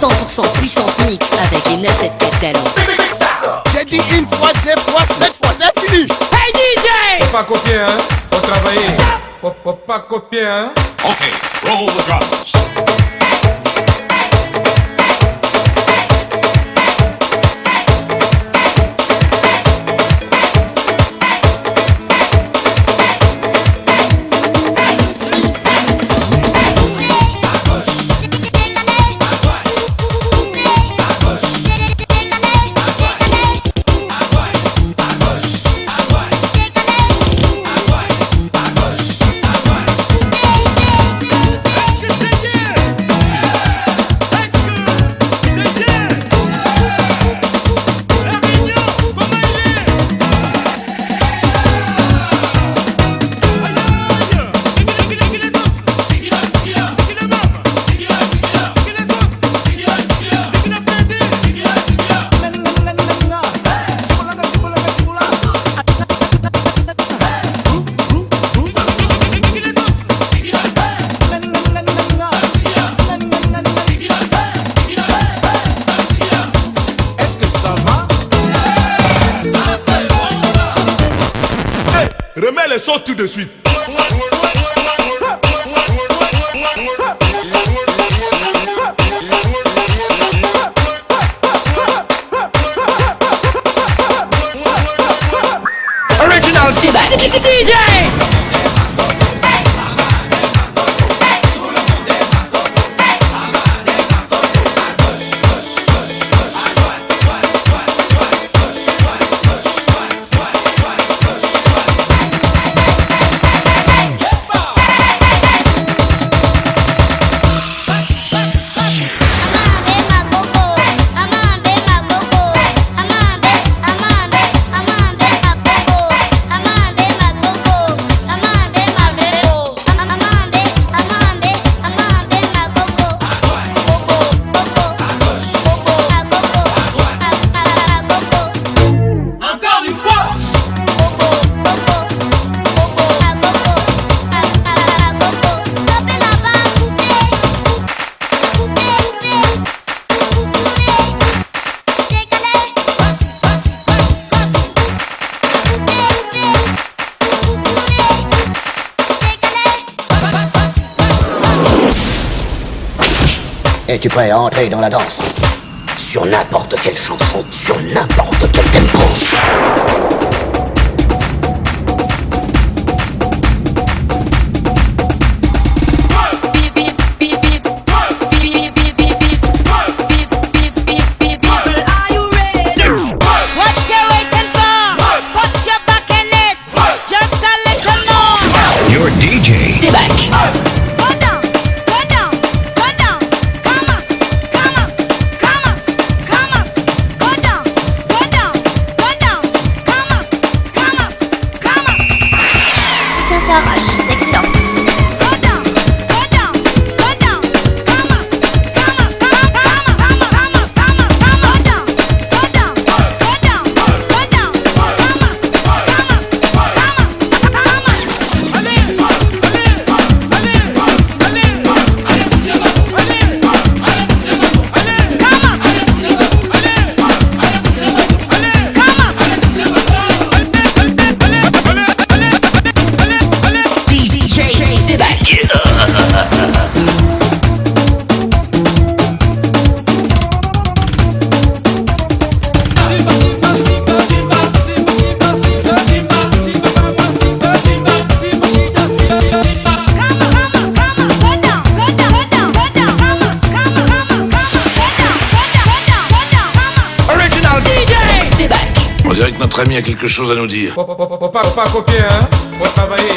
100% puissance mix avec les 974 talents. J'ai dit une fois, deux fois, 7 fois, c'est fini. Hey DJ! Faut pas copier, hein? Faut travailler. Faut pas copier, hein? Okay, roll the drums. Remets les sons tout de suite. Original DJ! Es-tu prêt à entrer dans la danse? Sur n'importe quelle chanson, sur n'importe quel tempo. Your DJ. C'est back. C'est excellent. C'est back. Original DJ! C'est back. On dirait que notre ami a quelque chose à nous dire. Faut pas copier, hein? Faut travailler.